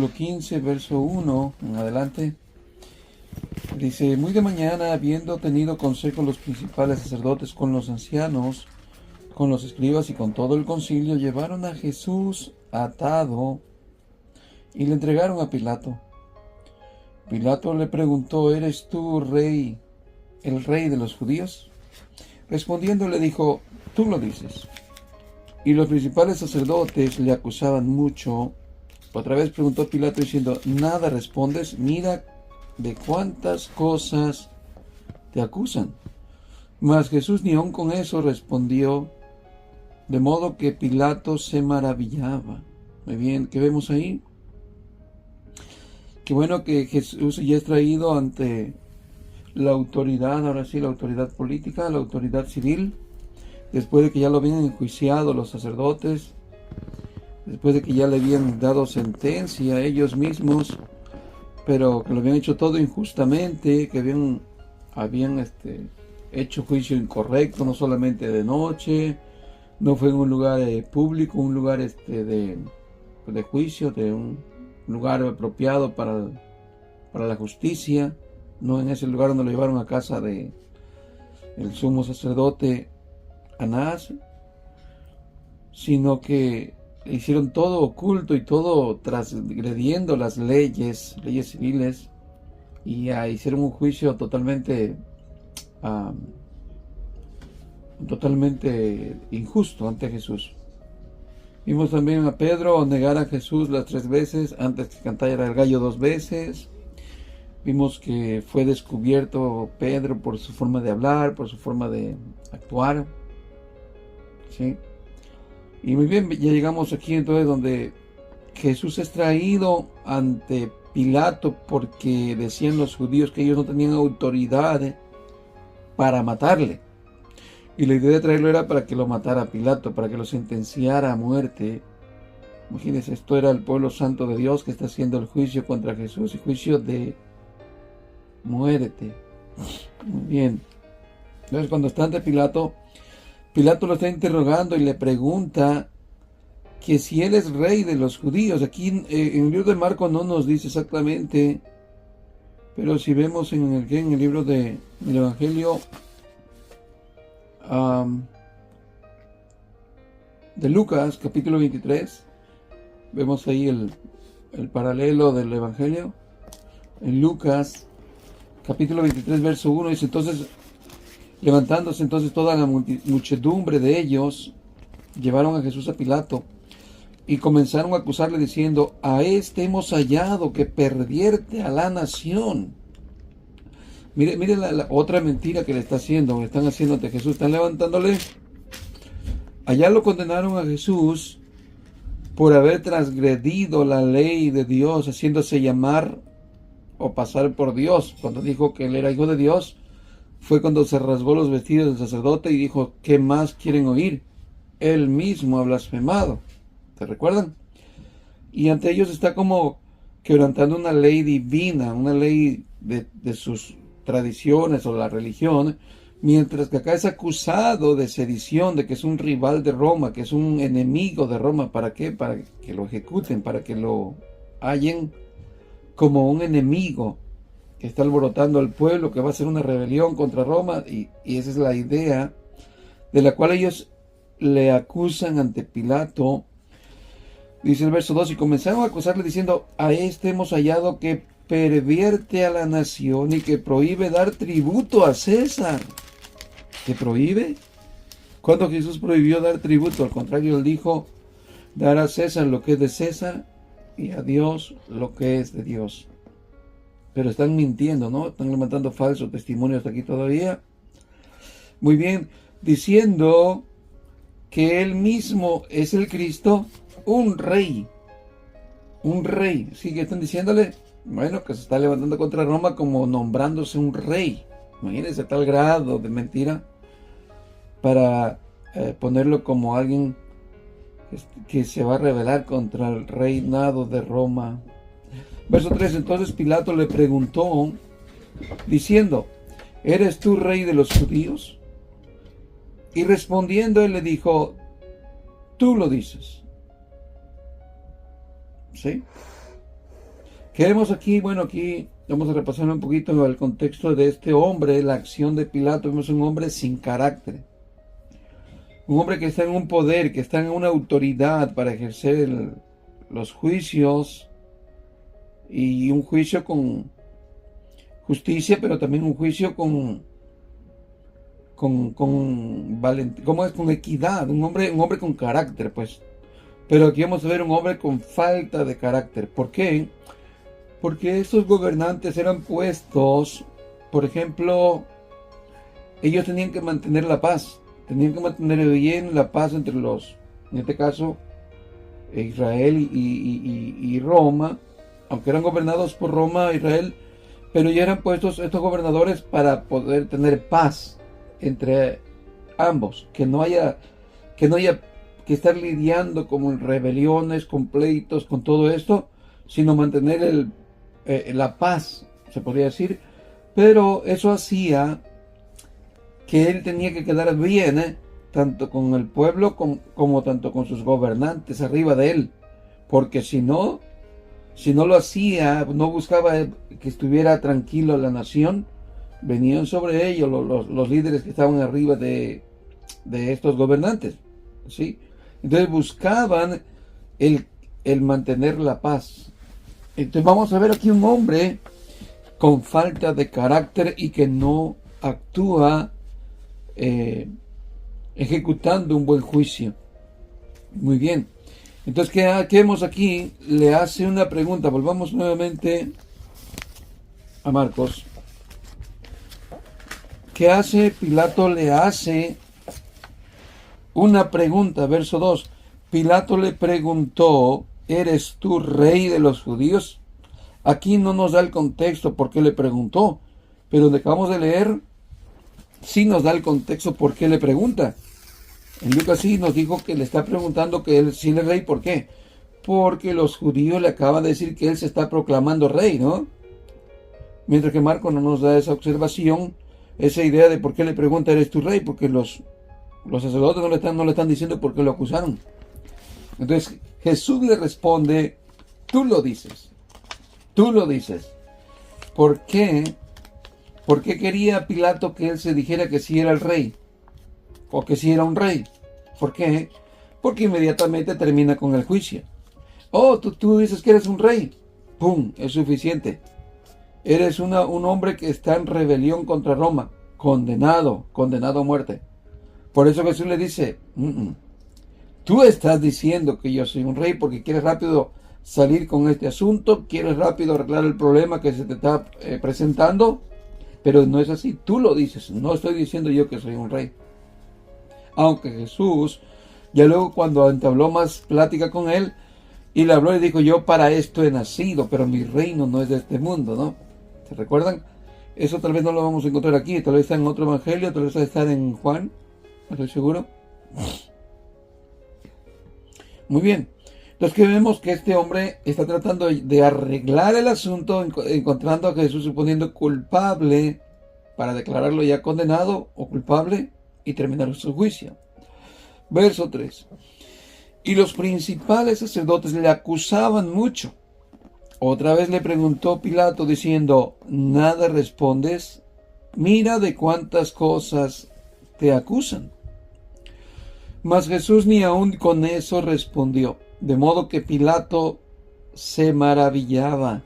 capítulo 15, verso 1 en adelante. Dice: muy de mañana, habiendo tenido consejo los principales sacerdotes con los ancianos, con los escribas y con todo el concilio, llevaron a Jesús atado y le entregaron a Pilato. Pilato le preguntó: ¿eres tú rey, el rey de los judíos? Respondiendo le dijo: tú lo dices. Y los principales sacerdotes le acusaban mucho. Otra vez preguntó Pilato diciendo: ¿nada respondes? Mira de cuántas cosas te acusan. Mas Jesús ni aun con eso respondió, de modo que Pilato se maravillaba. Muy bien, ¿qué vemos ahí? Qué bueno que Jesús ya es traído ante la autoridad, ahora sí, la autoridad política, la autoridad civil, después de que ya lo habían enjuiciado los sacerdotes, después de que ya le habían dado sentencia a ellos mismos, pero que lo habían hecho todo injustamente, que habían hecho juicio incorrecto, no solamente de noche, no fue en un lugar público, un lugar de juicio, de un lugar apropiado para la justicia, no en ese lugar donde lo llevaron a casa de el sumo sacerdote Anás, sino que hicieron todo oculto y todo transgrediendo las leyes civiles, y hicieron un juicio totalmente injusto ante Jesús. Vimos también a Pedro negar a Jesús las 3 veces, antes que cantara el gallo 2 veces. Vimos que fue descubierto Pedro por su forma de hablar, por su forma de actuar, ¿sí? Y muy bien, ya llegamos aquí entonces donde Jesús es traído ante Pilato porque decían los judíos que ellos no tenían autoridad para matarle. Y la idea de traerlo era para que lo matara Pilato, para que lo sentenciara a muerte. Imagínense, esto era el pueblo santo de Dios que está haciendo el juicio contra Jesús, y juicio de muerte. Muy bien. Entonces, cuando está ante Pilato, Pilato lo está interrogando y le pregunta que si él es rey de los judíos. Aquí en el libro de Marcos no nos dice exactamente, pero si vemos en el libro del Evangelio de Lucas, capítulo 23, vemos ahí el paralelo del Evangelio. En Lucas, capítulo 23, verso 1, dice: entonces, levantándose entonces toda la muchedumbre de ellos, llevaron a Jesús a Pilato y comenzaron a acusarle diciendo: a este hemos hallado que pervierte a la nación. Mire la otra mentira que le están haciendo ante Jesús. Están levantándole. Allá lo condenaron a Jesús por haber transgredido la ley de Dios, haciéndose llamar o pasar por Dios. Cuando dijo que él era hijo de Dios, fue cuando se rasgó los vestidos del sacerdote y dijo: ¿qué más quieren oír? Él mismo ha blasfemado. ¿Se recuerdan? Y ante ellos está como quebrantando una ley divina, una ley de sus tradiciones o la religión, mientras que acá es acusado de sedición, de que es un rival de Roma, que es un enemigo de Roma. ¿Para qué? Para que lo ejecuten, para que lo hallen como un enemigo que está alborotando al pueblo, que va a hacer una rebelión contra Roma, y esa es la idea de la cual ellos le acusan ante Pilato. Dice el verso 2: y comenzaron a acusarle diciendo: a este hemos hallado que pervierte a la nación y que prohíbe dar tributo a César. ¿Que prohíbe? ¿Cuándo Jesús prohibió dar tributo? Al contrario, él dijo: dar a César lo que es de César y a Dios lo que es de Dios. Pero están mintiendo, ¿no? Están levantando falsos testimonios aquí todavía. Muy bien, diciendo que él mismo es el Cristo, un rey. Un rey. ¿Sí que están diciéndole? Bueno, que se está levantando contra Roma como nombrándose un rey. Imagínense tal grado de mentira para ponerlo como alguien que se va a rebelar contra el reinado de Roma. Verso 3: entonces Pilato le preguntó diciendo: ¿eres tú rey de los judíos? Y respondiendo él le dijo: tú lo dices. ¿Sí? ¿Qué vemos aquí? Bueno, aquí vamos a repasar un poquito el contexto de este hombre, la acción de Pilato. Vemos un hombre sin carácter. Un hombre que está en un poder, que está en una autoridad para ejercer los juicios, y un juicio con justicia, pero también un juicio con valentía, ¿cómo es? Con equidad, un hombre con carácter, pues. Pero aquí vamos a ver un hombre con falta de carácter. ¿Por qué? Porque estos gobernantes eran puestos, por ejemplo, ellos tenían que mantener la paz, tenían que mantener bien la paz entre en este caso, Israel y Roma, aunque eran gobernados por Roma, Israel, pero ya eran puestos estos gobernadores para poder tener paz entre ambos, que no haya que estar lidiando con rebeliones, con pleitos, con todo esto, sino mantener la paz, se podría decir. Pero eso hacía que él tenía que quedar bien, tanto con el pueblo como tanto con sus gobernantes arriba de él, porque si no lo hacía, no buscaba que estuviera tranquilo la nación, venían sobre ellos los líderes que estaban arriba de estos gobernantes, ¿sí? Entonces buscaban el mantener la paz. Entonces vamos a ver aquí un hombre con falta de carácter y que no actúa ejecutando un buen juicio. Muy bien. Entonces, ¿qué vemos aquí? Le hace una pregunta. Volvamos nuevamente a Marcos. ¿Qué hace? Pilato le hace una pregunta. Verso 2. Pilato le preguntó, ¿eres tú rey de los judíos? Aquí no nos da el contexto por qué le preguntó, pero donde acabamos de leer, sí nos da el contexto por qué le pregunta. En Lucas sí nos dijo que le está preguntando que él sí es rey. ¿Por qué? Porque los judíos le acaban de decir que él se está proclamando rey, ¿no? Mientras que Marcos no nos da esa observación, esa idea de por qué le pregunta, ¿eres tu rey? Porque los sacerdotes no le están diciendo por qué lo acusaron. Entonces Jesús le responde, tú lo dices. Tú lo dices. ¿Por qué? ¿Por qué quería Pilato que él se dijera que sí era el rey? O que sí era un rey. ¿Por qué? Porque inmediatamente termina con el juicio. Oh, tú dices que eres un rey. ¡Pum! Es suficiente. Eres un hombre que está en rebelión contra Roma. Condenado a muerte. Por eso Jesús le dice, tú estás diciendo que yo soy un rey porque quieres rápido salir con este asunto, quieres rápido arreglar el problema que se te está presentando, pero no es así. Tú lo dices. No estoy diciendo yo que soy un rey. Aunque Jesús, ya luego cuando entabló más plática con él, y le habló y dijo, yo para esto he nacido, pero mi reino no es de este mundo, ¿no? ¿Se recuerdan? Eso tal vez no lo vamos a encontrar aquí, tal vez está en otro evangelio, tal vez está en Juan, no estoy seguro. Muy bien. Entonces que vemos que este hombre está tratando de arreglar el asunto, encontrando a Jesús suponiendo culpable, para declararlo ya condenado o culpable, y terminar su juicio. Verso 3. Y los principales sacerdotes le acusaban mucho. Otra vez le preguntó Pilato diciendo, ¿nada respondes? Mira de cuántas cosas te acusan. Mas Jesús ni aun con eso respondió, de modo que Pilato se maravillaba.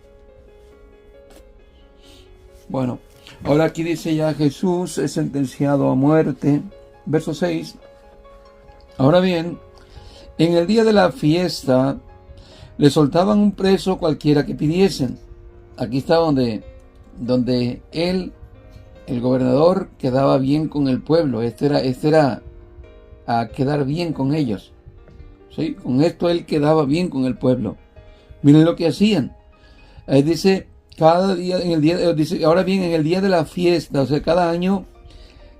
Bueno, ahora aquí dice ya Jesús es sentenciado a muerte. Verso 6. Ahora bien, en el día de la fiesta le soltaban un preso cualquiera que pidiesen. Aquí está donde él, el gobernador, quedaba bien con el pueblo. Este era a quedar bien con ellos. ¿Sí? Con esto él quedaba bien con el pueblo. Miren lo que hacían. Ahí dice, cada día, dice, ahora bien, en el día de la fiesta, o sea, cada año,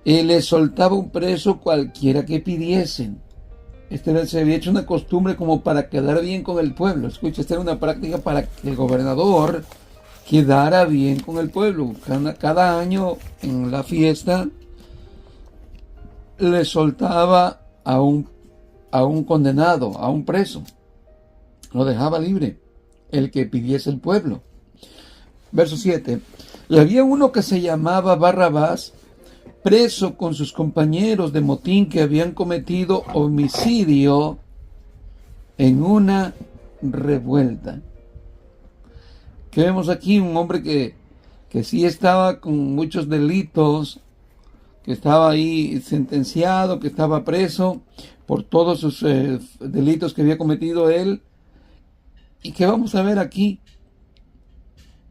le soltaba un preso cualquiera que pidiesen. Se había hecho una costumbre como para quedar bien con el pueblo. Escucha, esta era una práctica para que el gobernador quedara bien con el pueblo. Cada año en la fiesta le soltaba a un condenado, a un preso. Lo dejaba libre, el que pidiese el pueblo. Verso 7. Y había uno que se llamaba Barrabás, preso con sus compañeros de motín que habían cometido homicidio en una revuelta. ¿Qué vemos aquí? Un hombre que sí estaba con muchos delitos, que estaba ahí sentenciado, que estaba preso por todos sus delitos que había cometido él. ¿Y qué vamos a ver aquí?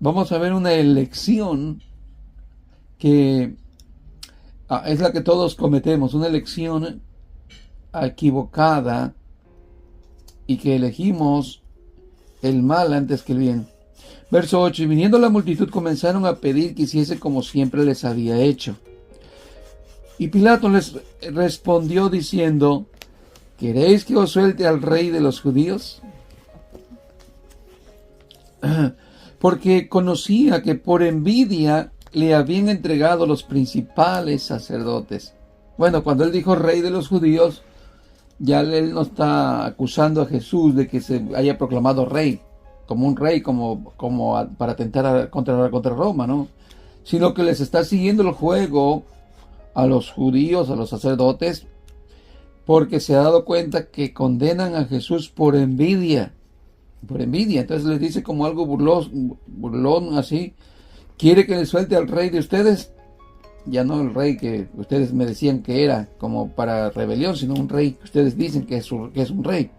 Vamos a ver una elección que es la que todos cometemos, una elección equivocada y que elegimos el mal antes que el bien. Verso 8. Y viniendo la multitud comenzaron a pedir que hiciese como siempre les había hecho. Y Pilato les respondió diciendo: ¿queréis que os suelte al rey de los judíos? Porque conocía que por envidia le habían entregado los principales sacerdotes. Bueno, cuando él dijo rey de los judíos, ya él no está acusando a Jesús de que se haya proclamado rey, como un rey, como para atentar contra Roma, ¿no? Sino que les está siguiendo el juego a los judíos, a los sacerdotes, porque se ha dado cuenta que condenan a Jesús por envidia. Por envidia. Entonces les dice como algo burlón así: ¿quiere que le suelte al rey de ustedes? Ya no el rey que ustedes me decían que era como para rebelión, sino un rey que ustedes dicen que es un rey.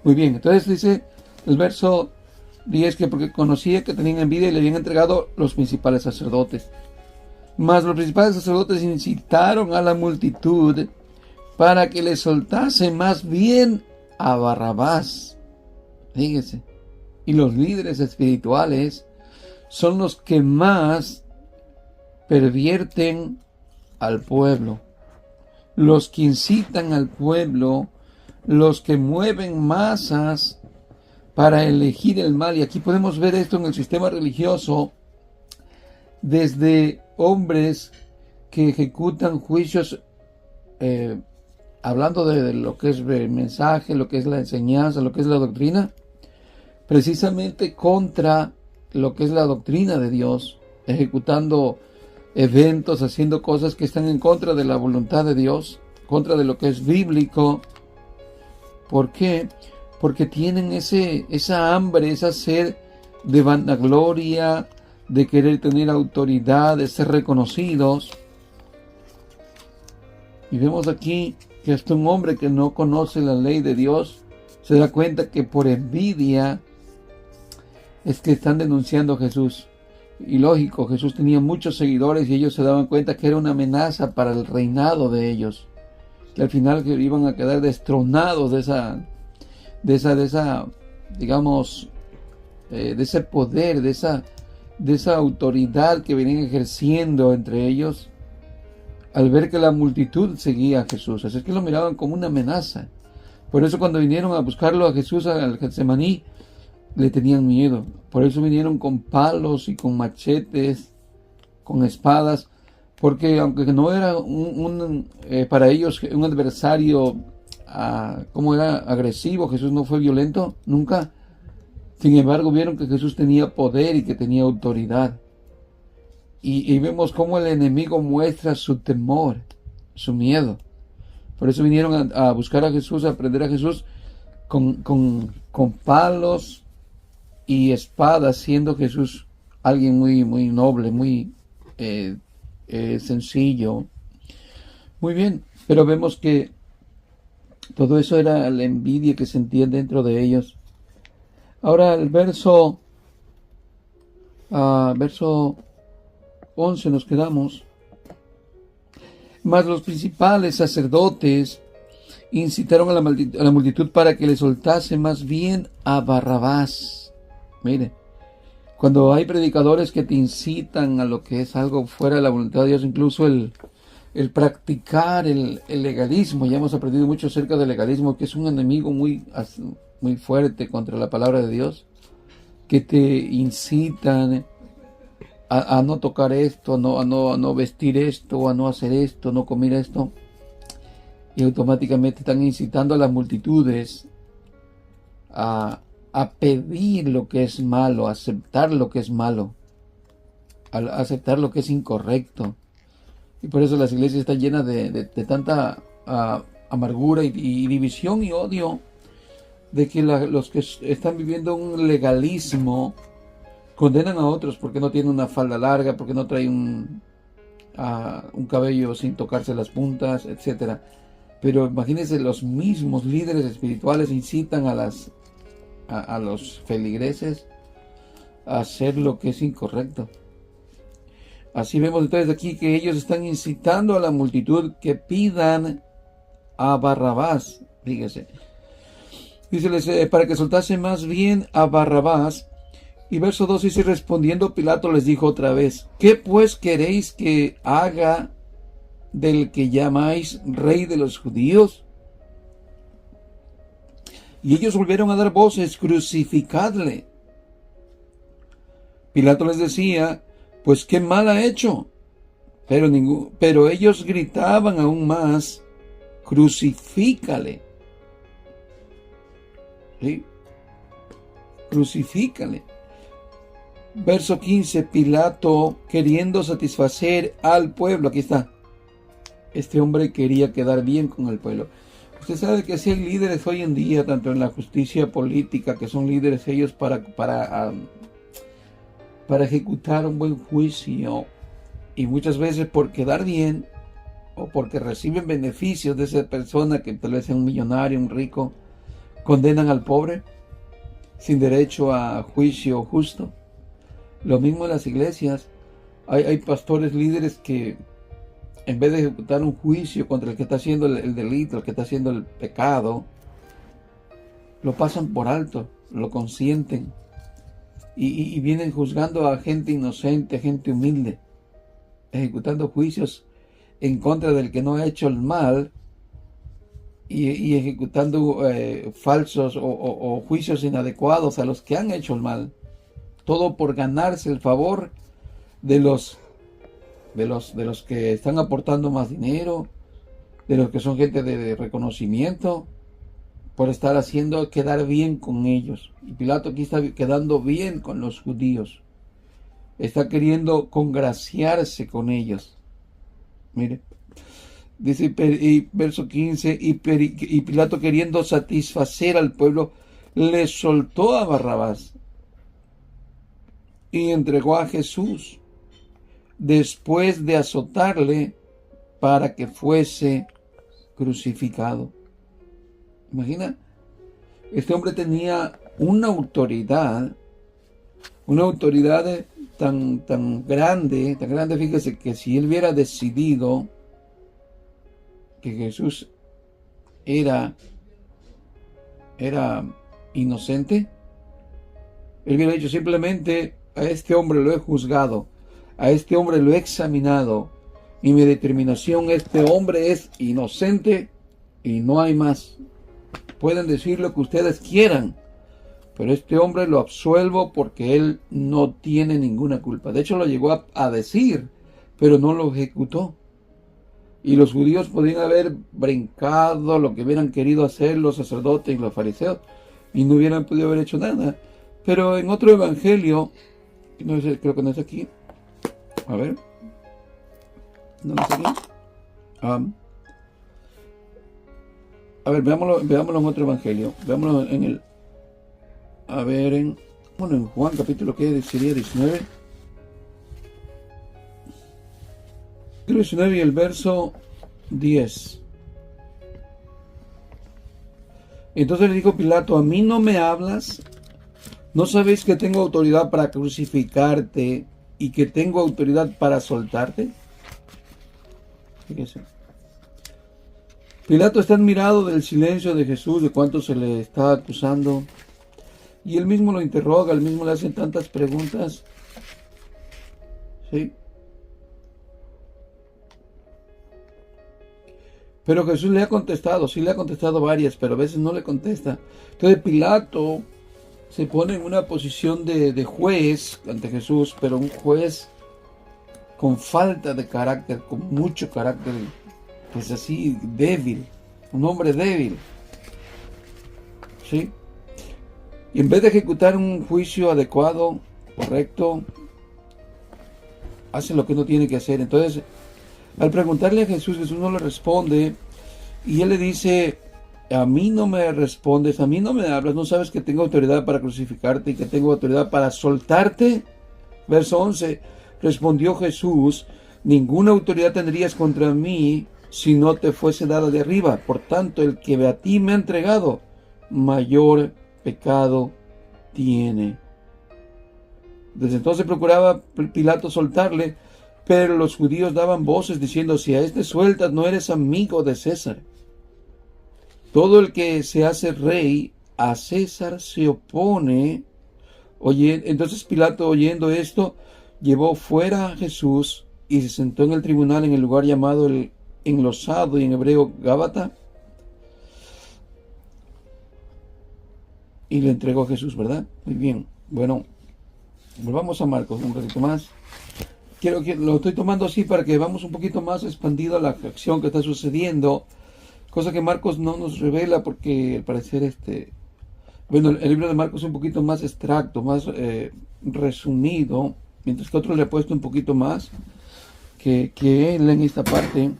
Muy bien, entonces dice el verso 10 que porque conocía que tenían envidia y le habían entregado los principales sacerdotes. Mas los principales sacerdotes incitaron a la multitud para que le soltase más bien a Barrabás. Fíjese. Y los líderes espirituales son los que más pervierten al pueblo, los que incitan al pueblo, los que mueven masas para elegir el mal. Y aquí podemos ver esto en el sistema religioso, desde hombres que ejecutan juicios hablando de lo que es el mensaje, lo que es la enseñanza, lo que es la doctrina, precisamente contra lo que es la doctrina de Dios, ejecutando eventos, haciendo cosas que están en contra de la voluntad de Dios, contra de lo que es bíblico. ¿Por qué? Porque tienen esa hambre, esa sed de vanagloria, de querer tener autoridad, de ser reconocidos. Y vemos aquí que hasta un hombre que no conoce la ley de Dios se da cuenta que por envidia es que están denunciando a Jesús. Y lógico, Jesús tenía muchos seguidores y ellos se daban cuenta que era una amenaza para el reinado de ellos, que al final que iban a quedar destronados de esa digamos, de ese poder, de esa autoridad que venían ejerciendo entre ellos, al ver que la multitud seguía a Jesús. Así es que lo miraban como una amenaza. Por eso cuando vinieron a buscarlo a Jesús al Getsemaní, le tenían miedo. Por eso vinieron con palos y con machetes, con espadas, porque aunque no era para ellos un adversario como era agresivo, Jesús no fue violento nunca. Sin embargo, vieron que Jesús tenía poder y que tenía autoridad. Y vemos cómo el enemigo muestra su temor, su miedo. Por eso vinieron a buscar a Jesús, a prender a Jesús con palos y espadas, siendo Jesús alguien muy, muy noble, muy sencillo. Muy bien, pero vemos que todo eso era la envidia que sentían dentro de ellos. Ahora el verso 11 nos quedamos. Mas los principales sacerdotes incitaron a la multitud para que le soltase más bien a Barrabás. Mire, cuando hay predicadores que te incitan a lo que es algo fuera de la voluntad de Dios, incluso el practicar el legalismo, ya hemos aprendido mucho acerca del legalismo, que es un enemigo muy fuerte contra la palabra de Dios, que te incitan a no tocar esto, a no vestir esto, a no hacer esto, no comer esto, y automáticamente están incitando a las multitudes a a pedir lo que es malo, a aceptar lo que es malo, a aceptar lo que es incorrecto. Y por eso las iglesias están llenas de tanta amargura y división y odio, de que los que están viviendo un legalismo condenan a otros porque no tienen una falda larga, porque no traen un cabello sin tocarse las puntas, etcétera. Pero imagínense, los mismos líderes espirituales incitan a los feligreses a hacer lo que es incorrecto. Así vemos entonces aquí que ellos están incitando a la multitud que pidan a Barrabás. Fíjese. Dice, para que soltase más bien a Barrabás. Y verso 2 dice, respondiendo Pilato les dijo otra vez, ¿qué pues queréis que haga del que llamáis rey de los judíos? Y ellos volvieron a dar voces, crucificadle. Pilato les decía, pues qué mal ha hecho. Pero ellos gritaban aún más, crucifícale. ¿Sí? Crucifícale. Verso 15, Pilato, queriendo satisfacer al pueblo, aquí está, este hombre quería quedar bien con el pueblo. Usted sabe que si hay líderes hoy en día, tanto en la justicia política, que son líderes ellos para ejecutar un buen juicio, y muchas veces por quedar bien, o porque reciben beneficios de esa persona, que tal vez sea un millonario, un rico, condenan al pobre, sin derecho a juicio justo. Lo mismo en las iglesias. Hay pastores líderes que en vez de ejecutar un juicio contra el que está haciendo el delito, el que está haciendo el pecado, lo pasan por alto, lo consienten y vienen juzgando a gente inocente, gente humilde, ejecutando juicios en contra del que no ha hecho el mal y ejecutando falsos o juicios inadecuados a los que han hecho el mal. Todo por ganarse el favor de los que están aportando más dinero, de los que son gente de reconocimiento, por estar haciendo quedar bien con ellos. Y Pilato aquí está quedando bien con los judíos. Está queriendo congraciarse con ellos. Mire, dice verso 15, y Pilato, queriendo satisfacer al pueblo, le soltó a Barrabás y entregó a Jesús después de azotarle para que fuese crucificado. Imagina, este hombre tenía una autoridad tan grande, fíjese, que si él hubiera decidido que Jesús era inocente, él hubiera dicho simplemente, a este hombre lo he juzgado, a este hombre lo he examinado, y mi determinación, este hombre es inocente y no hay más. Pueden decir lo que ustedes quieran, pero este hombre lo absuelvo porque él no tiene ninguna culpa. De hecho lo llegó a decir, pero no lo ejecutó. Y los judíos podrían haber brincado lo que hubieran querido hacer los sacerdotes y los fariseos, y no hubieran podido haber hecho nada. Pero en otro evangelio, creo que no es aquí, a ver, ¿no es aquí? A ver, veámoslo en otro evangelio, veámoslo en Juan capítulo, ¿qué sería? 19. El 19 y el verso 10. Entonces le dijo Pilato, ¿a mí no me hablas? ¿No sabéis que tengo autoridad para crucificarte y que tengo autoridad para soltarte? Fíjese. Pilato está admirado del silencio de Jesús, de cuánto se le está acusando. Y él mismo lo interroga, él mismo le hacen tantas preguntas. ¿Sí? Pero Jesús le ha contestado, sí le ha contestado varias, pero a veces no le contesta. Entonces Pilato se pone en una posición de juez ante Jesús, pero un juez con falta de carácter, con mucho carácter, pues así, débil, un hombre débil. ¿Sí? Y en vez de ejecutar un juicio adecuado, correcto, hace lo que no tiene que hacer. Entonces, al preguntarle a Jesús, Jesús no le responde. Y él le dice, a mí no me respondes, a mí no me hablas, no sabes que tengo autoridad para crucificarte y que tengo autoridad para soltarte. Verso 11, respondió Jesús, ninguna autoridad tendrías contra mí si no te fuese dada de arriba. Por tanto, el que a ti me ha entregado, mayor pecado tiene. Desde entonces procuraba Pilato soltarle, pero los judíos daban voces diciendo, si a este sueltas no eres amigo de César. Todo el que se hace rey a César se opone. Entonces Pilato, oyendo esto, llevó fuera a Jesús y se sentó en el tribunal en el lugar llamado el enlosado y en hebreo Gábata, y le entregó a Jesús, ¿verdad? Muy bien. Bueno, volvamos a Marcos un ratito más. Quiero que lo estoy tomando así para que vamos un poquito más expandido a la acción que está sucediendo, cosa que Marcos no nos revela porque al parecer bueno, el libro de Marcos es un poquito más extracto, más resumido, mientras que otro le ha puesto un poquito más que él en esta parte.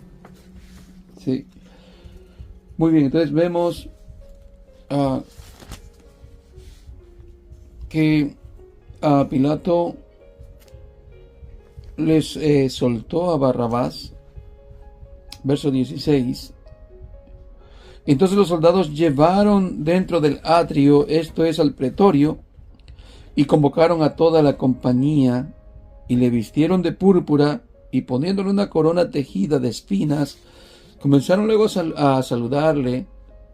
Sí. Muy bien, entonces vemos que Pilato les soltó a Barrabás, verso 16. Entonces los soldados llevaron dentro del atrio, esto es al pretorio, y convocaron a toda la compañía, y le vistieron de púrpura, y poniéndole una corona tejida de espinas, comenzaron luego a saludarle,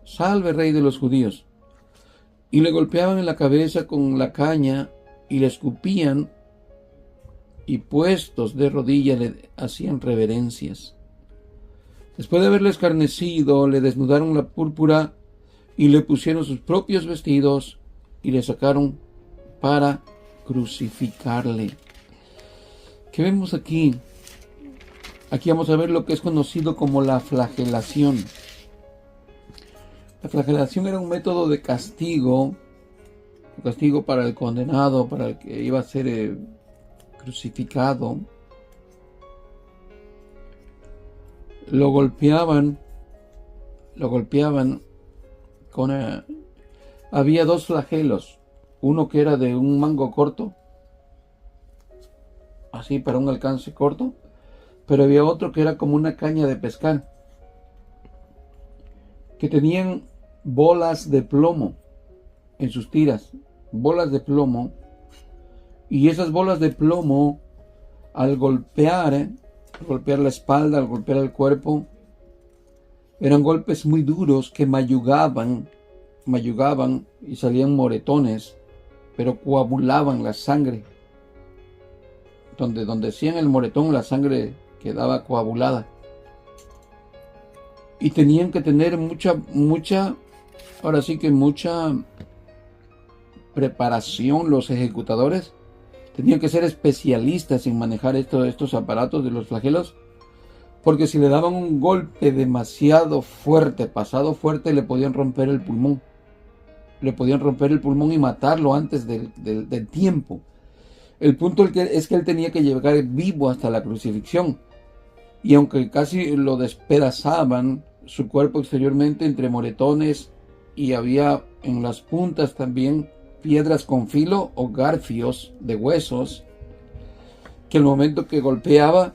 salve rey de los judíos, y le golpeaban en la cabeza con la caña, y le escupían, y puestos de rodillas le hacían reverencias. Después de haberle escarnecido, le desnudaron la púrpura y le pusieron sus propios vestidos y le sacaron para crucificarle. ¿Qué vemos aquí? Aquí vamos a ver lo que es conocido como la flagelación. La flagelación era un método de castigo para el condenado, para el que iba a ser crucificado. Lo golpeaban con... había dos flagelos, uno que era de un mango corto, así para un alcance corto, pero había otro que era como una caña de pescar, que tenían bolas de plomo en sus tiras, bolas de plomo, y esas bolas de plomo al golpear la espalda, al golpear el cuerpo, eran golpes muy duros que mayugaban y salían moretones, pero coagulaban la sangre. Donde hacían el moretón, la sangre quedaba coagulada. Y tenían que tener mucha preparación los ejecutadores. Tenían que ser especialistas en manejar estos aparatos de los flagelos, porque si le daban un golpe demasiado fuerte, pasado fuerte, le podían romper el pulmón. Le podían romper el pulmón y matarlo antes del tiempo. El punto es que él tenía que llegar vivo hasta la crucifixión. Y aunque casi lo despedazaban, su cuerpo exteriormente entre moretones, y había en las puntas también piedras con filo o garfios de huesos, que al momento que golpeaba,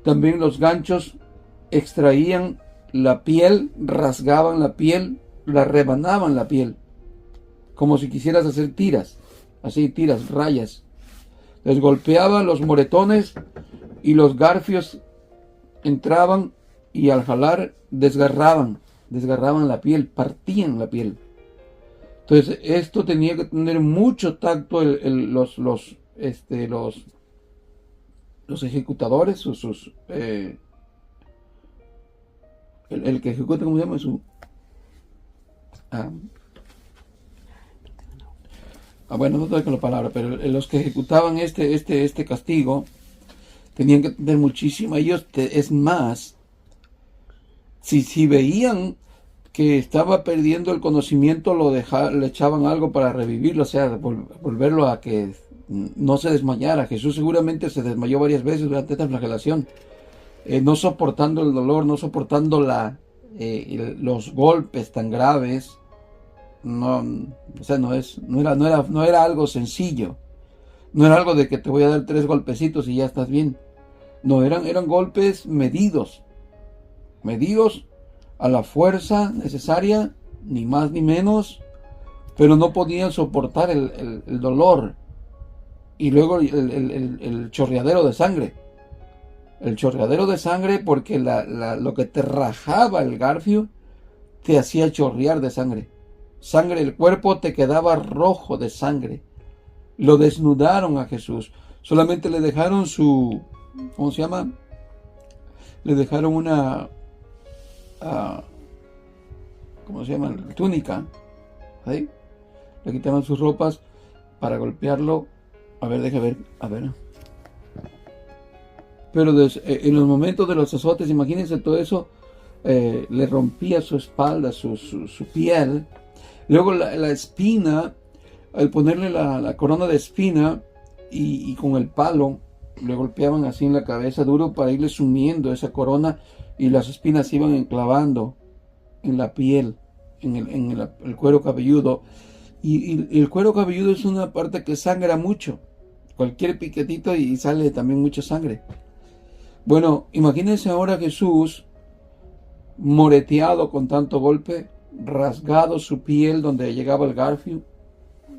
también los ganchos extraían la piel, rasgaban la piel, la rebanaban la piel, como si quisieras hacer tiras, así tiras, rayas. Les golpeaba los moretones y los garfios entraban y al jalar desgarraban la piel, partían la piel. Entonces esto tenía que tener mucho tacto los ejecutadores, el que ejecuta, ¿cómo se llama? Bueno, no estoy con la palabra, pero los que ejecutaban este castigo tenían que tener muchísimo. Es más, si veían que estaba perdiendo el conocimiento, le echaban algo para revivirlo, o sea, volverlo a que no se desmayara. Jesús seguramente se desmayó varias veces durante esta flagelación, no soportando el dolor, no soportando los golpes tan graves. No, o sea, no era algo sencillo. No era algo de que te voy a dar 3 golpecitos y ya estás bien. No, eran golpes medidos a la fuerza necesaria, ni más ni menos, pero no podían soportar el dolor. Y luego el chorreadero de sangre. El chorreadero de sangre, porque lo que te rajaba el garfio te hacía chorrear de sangre. El cuerpo te quedaba rojo de sangre. Lo desnudaron a Jesús. Solamente le dejaron ¿cómo se llama? Le dejaron una, ¿cómo se llama? Túnica. ¿Sí? Le quitaron sus ropas para golpearlo. A ver, deja ver. A ver. Pero en los momentos de los azotes, imagínense todo eso, le rompía su espalda, su piel. Luego la espina, al ponerle la corona de espina y con el palo, le golpeaban así en la cabeza duro para irle sumiendo esa corona, y las espinas se iban enclavando en la piel, en el cuero cabelludo. Y el cuero cabelludo es una parte que sangra mucho. Cualquier piquetito y sale también mucha sangre. Bueno, imagínense ahora Jesús moreteado con tanto golpe, rasgado su piel donde llegaba el garfio,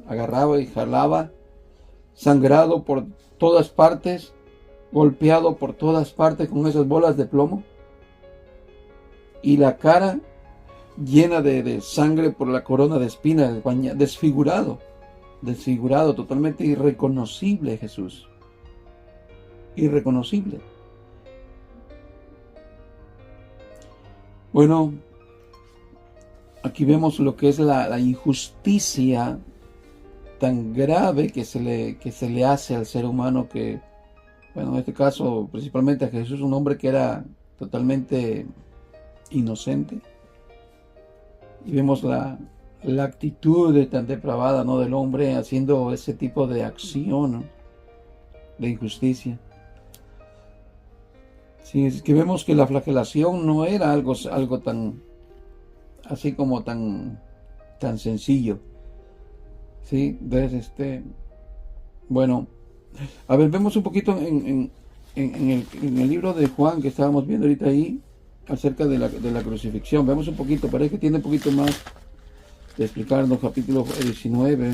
agarraba y jalaba, sangrado por todas partes, golpeado por todas partes con esas bolas de plomo, y la cara llena de sangre por la corona de espinas, desfigurado, totalmente irreconocible Jesús, irreconocible. Bueno, aquí vemos lo que es la injusticia tan grave que se le hace al ser humano, que, bueno, en este caso principalmente a Jesús, un hombre que era totalmente inocente. Y vemos la actitud tan depravada, ¿no?, del hombre haciendo ese tipo de acción, ¿no?, de injusticia. Sí, es que vemos que la flagelación no era algo tan, así como tan sencillo. Sí, entonces, bueno, a ver, vemos un poquito en el libro de Juan que estábamos viendo ahorita ahí, acerca de la crucifixión. Vemos un poquito, parece que tiene un poquito más de explicarnos, capítulo 19.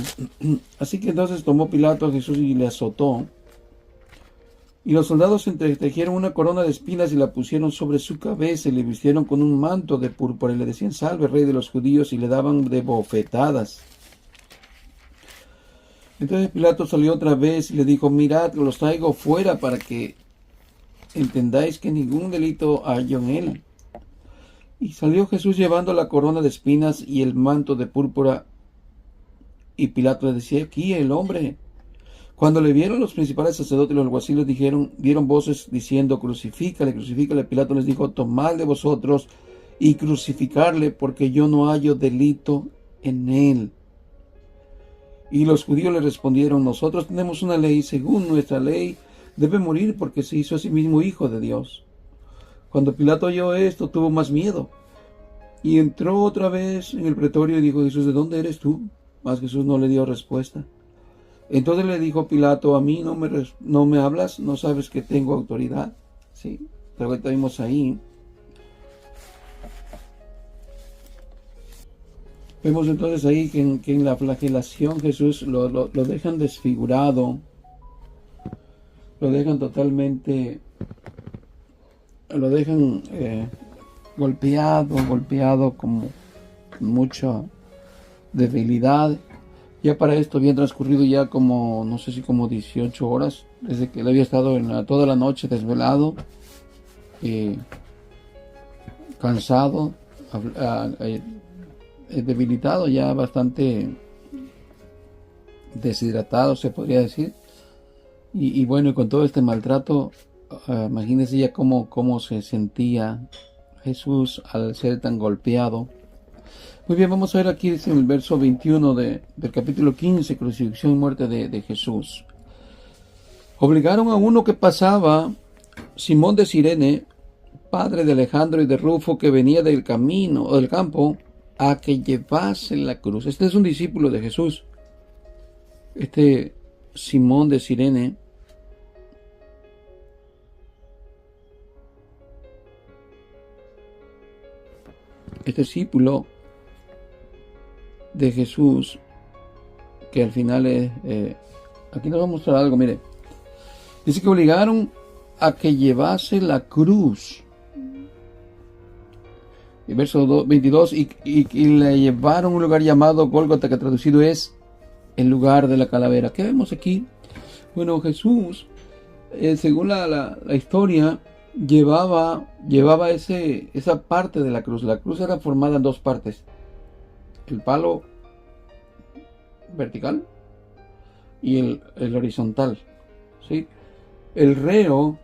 Así que entonces tomó Pilato a Jesús y le azotó. Y los soldados entretejieron una corona de espinas y la pusieron sobre su cabeza y le vistieron con un manto de púrpura y le decían: salve, rey de los judíos, y le daban de bofetadas. Entonces Pilato salió otra vez y le dijo: mirad, los traigo fuera para que entendáis que ningún delito hallo en él. Y salió Jesús llevando la corona de espinas y el manto de púrpura, y Pilato le decía: aquí el hombre. Cuando le vieron los principales sacerdotes y los alguaciles, dieron voces diciendo: crucifícale, crucifícale. Pilato les dijo: tomad de vosotros y crucificarle, porque yo no hallo delito en él. Y los judíos le respondieron: nosotros tenemos una ley, según nuestra ley debe morir porque se hizo a sí mismo hijo de Dios. Cuando Pilato oyó esto, tuvo más miedo y entró otra vez en el pretorio y dijo a Jesús: ¿de dónde eres tú? Mas Jesús no le dio respuesta. Entonces le dijo Pilato: a mí no me hablas, no sabes que tengo autoridad. Sí, pero ahorita vimos ahí. Vemos entonces ahí que en la flagelación Jesús lo dejan desfigurado, lo dejan totalmente, lo dejan golpeado con mucha debilidad. Ya para esto habían transcurrido ya como, no sé si como 18 horas, desde que él había estado toda la noche desvelado, cansado, debilitado, ya bastante deshidratado, se podría decir. Y bueno, y con todo este maltrato, imagínense ya cómo se sentía Jesús al ser tan golpeado. Muy bien, vamos a ver aquí, dice en el verso 21 del capítulo 15, crucifixión y muerte de Jesús. Obligaron a uno que pasaba, Simón de Cirene, padre de Alejandro y de Rufo, que venía del camino o del campo, a que llevase la cruz. Este es un discípulo de Jesús. Este Simón de Cirene. Este discípulo de Jesús, que al final es... aquí nos va a mostrar algo, mire. Dice que obligaron a que llevase la cruz. Y verso 22, y le llevaron a un lugar llamado Gólgota, que traducido es el lugar de la calavera. ¿Qué vemos aquí? Bueno, Jesús, según la historia, llevaba esa parte de la cruz. La cruz era formada en dos partes. El palo vertical y el horizontal, ¿sí? El reo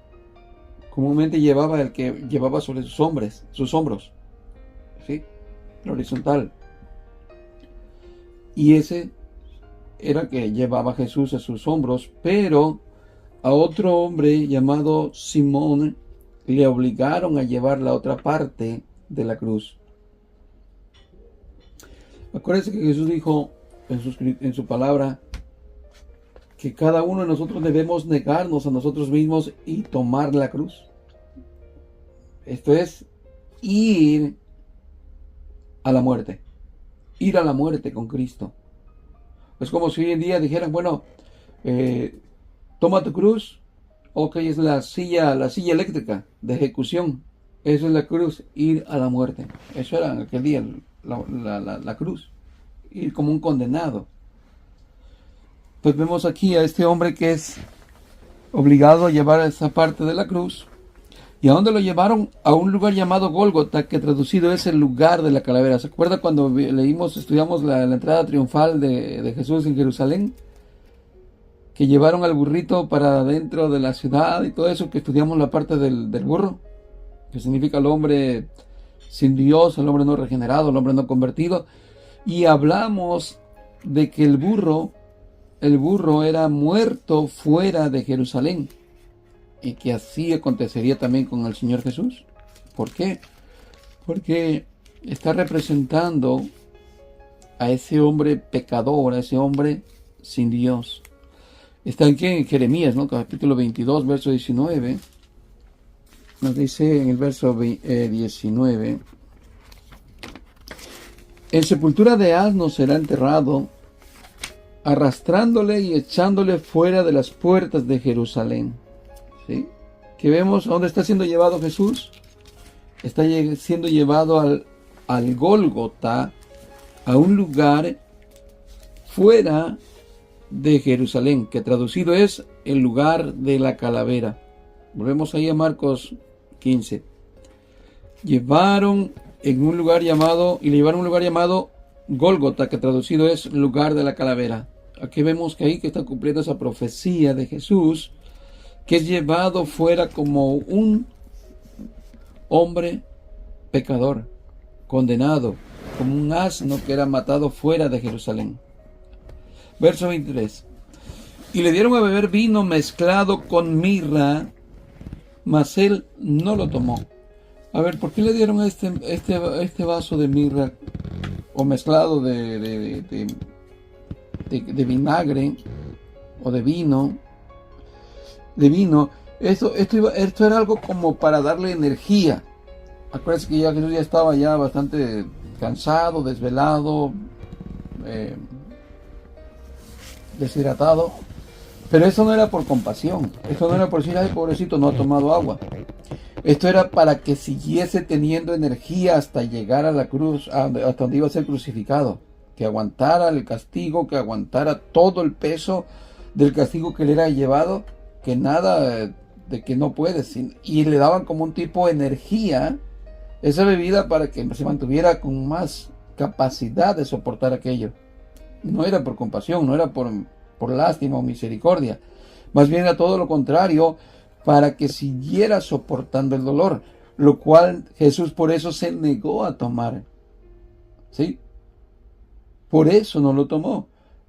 comúnmente llevaba el que llevaba sobre sus hombros, ¿sí? El horizontal. Y ese era que llevaba Jesús a sus hombros, pero a otro hombre llamado Simón le obligaron a llevar la otra parte de la cruz. Acuérdense que Jesús dijo en su palabra que cada uno de nosotros debemos negarnos a nosotros mismos y tomar la cruz. Esto es ir a la muerte. Ir a la muerte con Cristo. Es como si hoy en día dijeran, bueno, toma tu cruz. Ok, es la silla eléctrica de ejecución. Eso es la cruz, ir a la muerte. Eso era en aquel día la cruz. Ir como un condenado. Pues vemos aquí a este hombre que es obligado a llevar esa parte de la cruz. ¿Y a dónde lo llevaron? A un lugar llamado Gólgota, que traducido es el lugar de la calavera. ¿Se acuerda cuando estudiamos la entrada triunfal de Jesús en Jerusalén? Que llevaron al burrito para dentro de la ciudad y todo eso, que estudiamos la parte del burro, que significa el hombre sin Dios, el hombre no regenerado, el hombre no convertido. Y hablamos de que el burro era muerto fuera de Jerusalén. Y que así acontecería también con el Señor Jesús. ¿Por qué? Porque está representando a ese hombre pecador, a ese hombre sin Dios. Está aquí en Jeremías, ¿no? Capítulo 22, verso 19. Nos dice en el verso 19. En sepultura de asno será enterrado, arrastrándole y echándole fuera de las puertas de Jerusalén. ¿Sí? Que vemos a dónde está siendo llevado Jesús. Está siendo llevado al Gólgota, a un lugar fuera de Jerusalén, que traducido es el lugar de la calavera. Volvemos ahí a Marcos 15. Le llevaron a un lugar llamado Gólgota, que traducido es lugar de la calavera. Aquí vemos que ahí que está cumpliendo esa profecía de Jesús, que es llevado fuera como un hombre pecador, condenado, como un asno que era matado fuera de Jerusalén. Verso 23. Y le dieron a beber vino mezclado con mirra, mas él no lo tomó. A ver, ¿por qué le dieron este vaso de mirra o mezclado de vinagre o de vino? Esto era algo como para darle energía. Acuérdense que ya Jesús ya estaba bastante cansado, desvelado, deshidratado. Pero eso no era por compasión. Esto no era por decir, ay, pobrecito, no ha tomado agua. Esto era para que siguiese teniendo energía hasta llegar a la cruz, hasta donde iba a ser crucificado. Que aguantara el castigo, que aguantara todo el peso del castigo que le era llevado. Que nada de que no puedes. Y le daban como un tipo de energía, esa bebida, para que se mantuviera con más capacidad de soportar aquello. No era por compasión, no era por lástima o misericordia. Más bien era todo lo contrario, para que siguiera soportando el dolor. Lo cual Jesús por eso se negó a tomar. ¿sí? Por eso no lo tomó.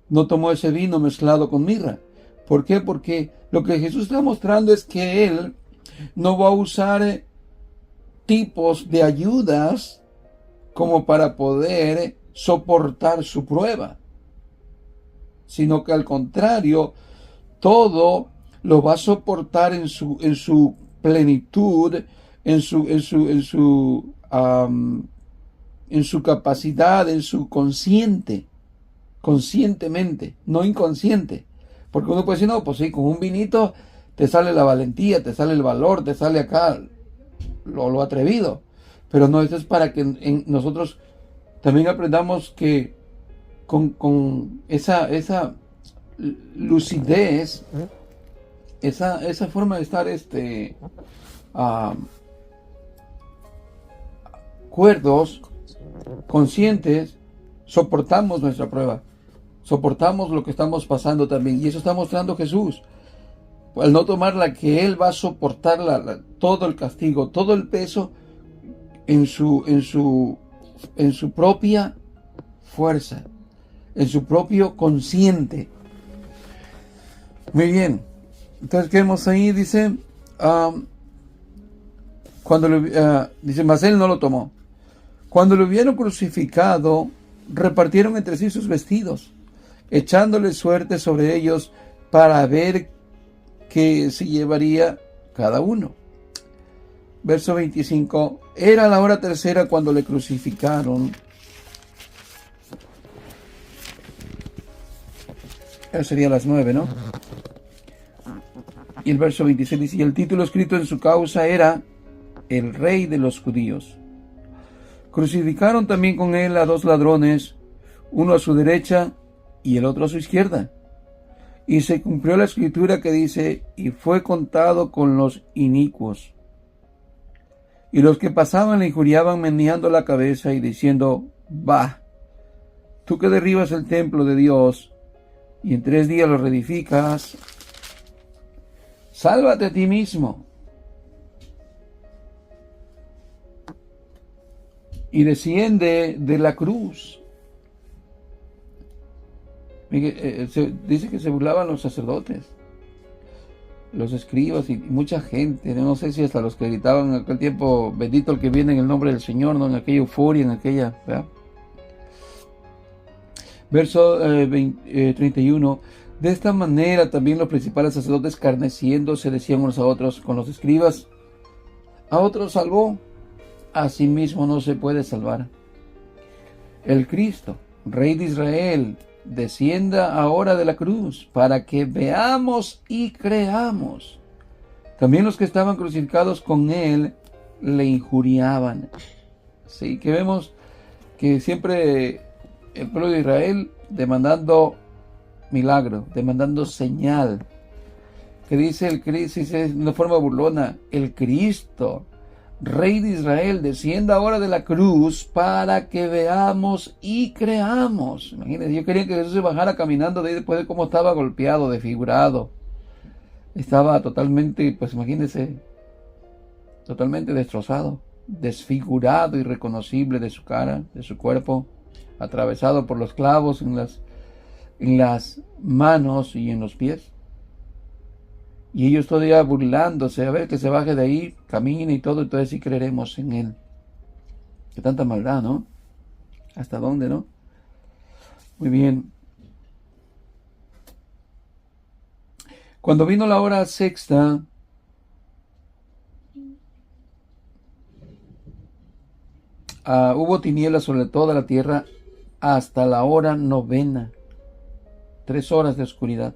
No tomó ese vino mezclado con mirra. ¿Por qué? Porque lo que Jesús está mostrando es que Él no va a usar tipos de ayudas como para poder soportar su prueba, sino que al contrario, todo lo va a soportar en su plenitud, en su capacidad, en su conscientemente, no inconsciente. Porque uno puede decir, no, pues sí, con un vinito te sale la valentía, te sale el valor, te sale acá lo atrevido. Pero no, esto es para que nosotros también aprendamos que con esa lucidez, esa forma de estar cuerdos, conscientes, soportamos nuestra prueba, soportamos lo que estamos pasando también, y eso está mostrando Jesús. Al no tomarla, que Él va a soportar todo el castigo, todo el peso en su propia fuerza, en su propio consciente. Muy bien. Entonces, ¿qué vemos ahí? Dice, dice, mas Él no lo tomó. Cuando lo hubieron crucificado, repartieron entre sí sus vestidos, echándole suerte sobre ellos para ver qué se llevaría cada uno. Verso 25. Era la hora tercera cuando le crucificaron. Eso sería las 9, ¿no? Y el verso 26 dice, y el título escrito en su causa era el Rey de los Judíos. Crucificaron también con él a 2 ladrones, uno a su derecha y el otro a su izquierda. Y se cumplió la escritura que dice, y fue contado con los inicuos. Y los que pasaban le injuriaban meneando la cabeza y diciendo, bah, tú que derribas el templo de Dios y en 3 días lo reedificas, sálvate a ti mismo. Y desciende de la cruz. Dice que se burlaban los sacerdotes, los escribas y mucha gente. No sé si hasta los que gritaban en aquel tiempo, bendito el que viene en el nombre del Señor, ¿no? En aquella euforia, en aquella, ¿verdad? Verso 31. De esta manera también los principales sacerdotes, escarneciendo, se decían unos a otros con los escribas, a otros salvó, a sí mismo no se puede salvar. El Cristo, Rey de Israel, descienda ahora de la cruz para que veamos y creamos. También los que estaban crucificados con él le injuriaban. Sí, que vemos que siempre el pueblo de Israel demandando milagro, demandando señal. Que dice el Cristo, dice de una forma burlona, el Cristo, Rey de Israel, descienda ahora de la cruz para que veamos y creamos. Imagínense, yo quería que Jesús se bajara caminando de ahí después de cómo estaba golpeado, desfigurado. Estaba totalmente, pues imagínense, totalmente destrozado, desfigurado, irreconocible de su cara, de su cuerpo, atravesado por los clavos en las manos y en los pies. Y ellos todavía burlándose, a ver que se baje de ahí, camine y todo, entonces sí creeremos en él. Qué tanta maldad, ¿no? ¿Hasta dónde, no? Muy bien. Cuando vino la hora sexta, hubo tinieblas sobre toda la tierra hasta la hora novena. 3 horas de oscuridad.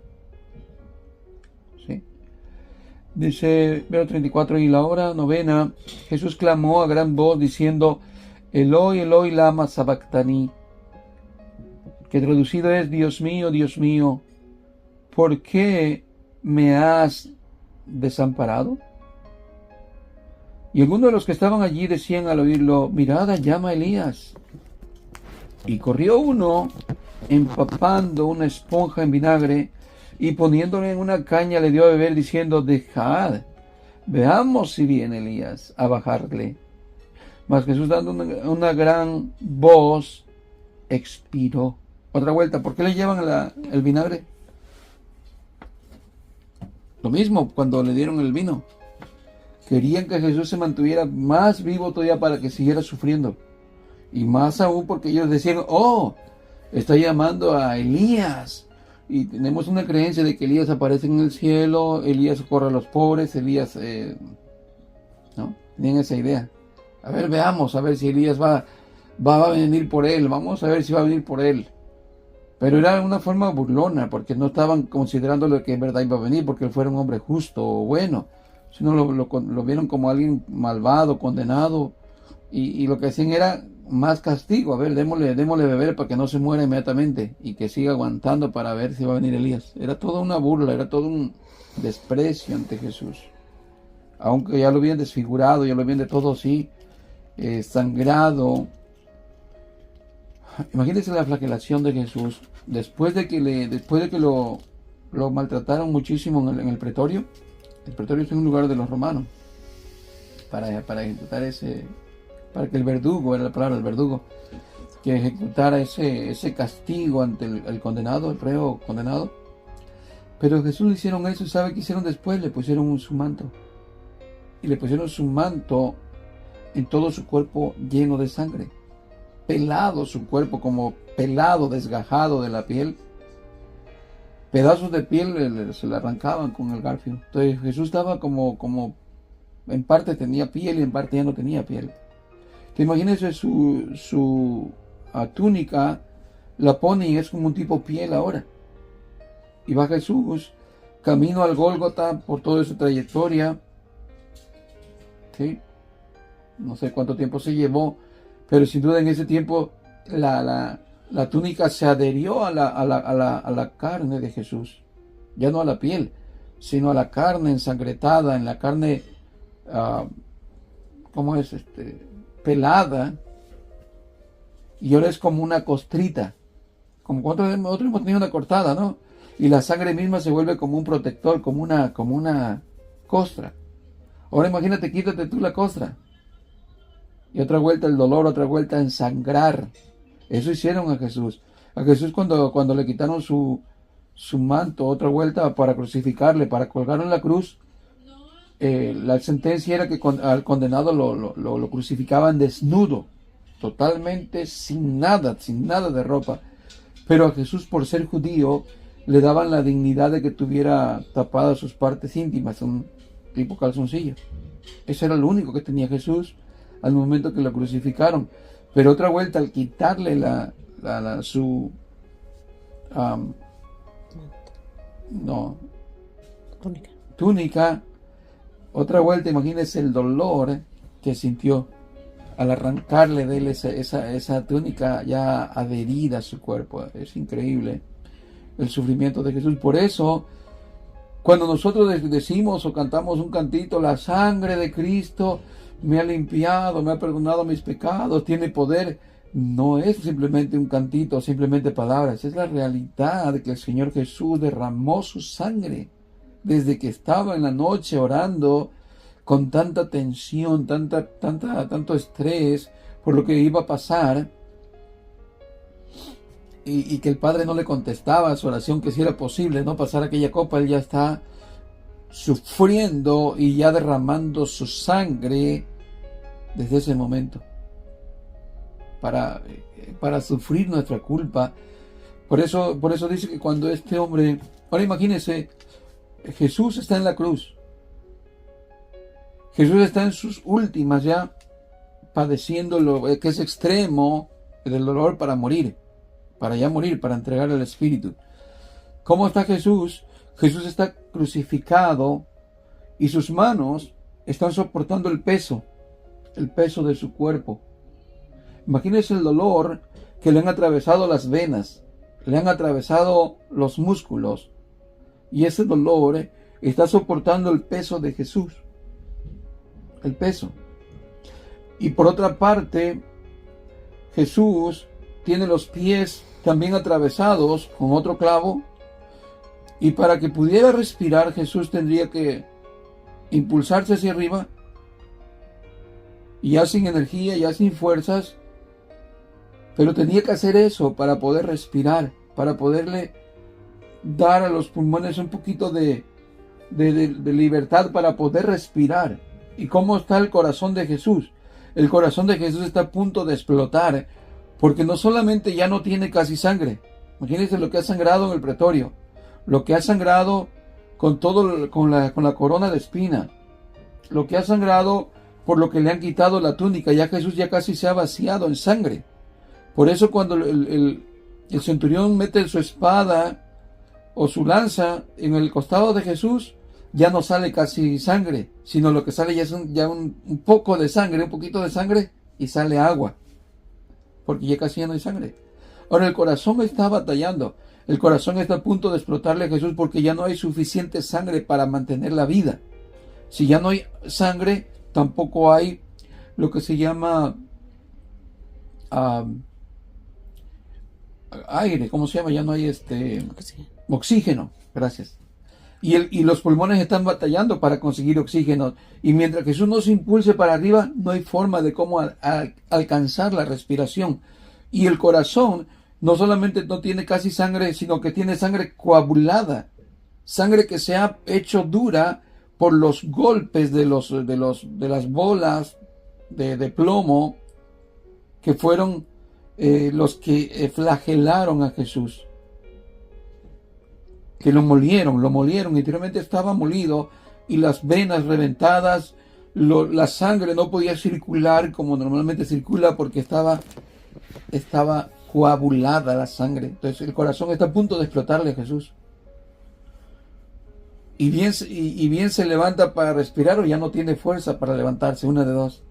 Dice, verso 34, y la hora novena, Jesús clamó a gran voz diciendo, Eloi, Eloi, lama sabactani, que traducido es, Dios mío, ¿por qué me has desamparado? Y algunos de los que estaban allí decían al oírlo, mirad, llama a Elías. Y corrió uno, empapando una esponja en vinagre, y poniéndole en una caña le dio a beber, diciendo, dejad, veamos si viene Elías a bajarle. Mas Jesús, dando una gran voz, expiró. Otra vuelta, ¿por qué le llevan el vinagre? Lo mismo cuando le dieron el vino. Querían que Jesús se mantuviera más vivo todavía para que siguiera sufriendo. Y más aún porque ellos decían, oh, está llamando a Elías. Y tenemos una creencia de que Elías aparece en el cielo, Elías socorre a los pobres, Elías, ¿no? Tenían esa idea. A ver, veamos, a ver si Elías va a venir por él, vamos a ver si va a venir por él. Pero era una forma burlona, porque no estaban considerándolo que en verdad iba a venir, porque él fuera un hombre justo o bueno, sino lo vieron como alguien malvado, condenado, y lo que hacían era más castigo. A ver, démosle beber para que no se muera inmediatamente y que siga aguantando para ver si va a venir Elías. Era toda una burla, era todo un desprecio ante Jesús. Aunque ya lo habían desfigurado, ya lo habían de todo así, sangrado. Imagínense la flagelación de Jesús después de que lo maltrataron muchísimo en el pretorio. El pretorio es un lugar de los romanos para ejecutar para que el verdugo, era la palabra, el verdugo, que ejecutara ese castigo ante el condenado, el reo condenado. Pero Jesús le hicieron eso, y ¿sabe qué hicieron después? Le pusieron su manto, y le pusieron su manto en todo su cuerpo lleno de sangre, pelado su cuerpo, como pelado, desgajado de la piel. Pedazos de piel se le arrancaban con el garfio. Entonces Jesús estaba como en parte tenía piel y en parte ya no tenía piel. Entonces, imagínense su túnica, la pone y es como un tipo piel ahora. Y va Jesús camino al Gólgota por toda esa trayectoria. ¿Sí? No sé cuánto tiempo se llevó, pero sin duda en ese tiempo la túnica se adherió a la carne de Jesús, ya no a la piel, sino a la carne ensangrentada, en la carne, ¿cómo es? Pelada, y ahora es como una costrita, como cuando nosotros hemos tenido una cortada, ¿no? Y la sangre misma se vuelve como un protector, como una costra. Ahora imagínate, quítate tú la costra. Y otra vuelta el dolor, otra vuelta ensangrar. Eso hicieron a Jesús. A Jesús cuando le quitaron su manto, otra vuelta para crucificarle, para colgarlo en la cruz, la sentencia era que al condenado lo crucificaban desnudo, totalmente sin nada de ropa. Pero a Jesús, por ser judío, le daban la dignidad de que tuviera tapadas sus partes íntimas, un tipo calzoncillo. Eso era lo único que tenía Jesús al momento que lo crucificaron. Pero otra vuelta, al quitarle su túnica, otra vuelta, imagínense el dolor que sintió al arrancarle de él esa túnica ya adherida a su cuerpo. Es increíble el sufrimiento de Jesús. Por eso, cuando nosotros decimos o cantamos un cantito, la sangre de Cristo me ha limpiado, me ha perdonado mis pecados, tiene poder, no es simplemente un cantito, simplemente palabras, es la realidad de que el Señor Jesús derramó su sangre desde que estaba en la noche orando con tanta tensión, tanto estrés por lo que iba a pasar, y que el Padre no le contestaba a su oración que si era posible no pasar aquella copa. Él ya está sufriendo y ya derramando su sangre desde ese momento para sufrir nuestra culpa. Por eso dice que cuando este hombre, ahora imagínense, Jesús está en la cruz, Jesús está en sus últimas ya, padeciendo lo que es extremo del dolor para morir, para entregar el Espíritu. ¿Cómo está Jesús? Jesús está crucificado y sus manos están soportando el peso de su cuerpo. Imagínense el dolor que le han atravesado las venas, le han atravesado los músculos, y ese dolor está soportando el peso de Jesús, el peso. Y por otra parte, Jesús tiene los pies también atravesados con otro clavo, y para que pudiera respirar, Jesús tendría que impulsarse hacia arriba, y ya sin energía, ya sin fuerzas, Pero tenía que hacer eso para poder respirar, para poderle dar a los pulmones un poquito de libertad para poder respirar. ¿Y cómo está el corazón de Jesús? El corazón de Jesús está a punto de explotar, porque no solamente ya no tiene casi sangre. Imagínense lo que ha sangrado en el pretorio, lo que ha sangrado con la corona de espina, lo que ha sangrado por lo que le han quitado la túnica. Ya Jesús ya casi se ha vaciado en sangre. Por eso cuando el centurión mete su espada o su lanza en el costado de Jesús, ya no sale casi sangre, sino lo que sale ya es un poco de sangre, un poquito de sangre, y sale agua, porque ya casi ya no hay sangre. Ahora el corazón está batallando, el corazón está a punto de explotarle a Jesús porque ya no hay suficiente sangre para mantener la vida. Si ya no hay sangre, tampoco hay lo que se llama aire, ¿cómo se llama? Ya no hay oxígeno, gracias. Y los pulmones están batallando para conseguir oxígeno. Y mientras Jesús no se impulse para arriba, no hay forma de cómo alcanzar la respiración. Y el corazón no solamente no tiene casi sangre, sino que tiene sangre coagulada. Sangre que se ha hecho dura por los golpes de las bolas de plomo que fueron los que flagelaron a Jesús. Que lo molieron, literalmente estaba molido y las venas reventadas, la sangre no podía circular como normalmente circula porque estaba coagulada la sangre. Entonces el corazón está a punto de explotarle a Jesús. Y bien se levanta para respirar o ya no tiene fuerza para levantarse, una de dos.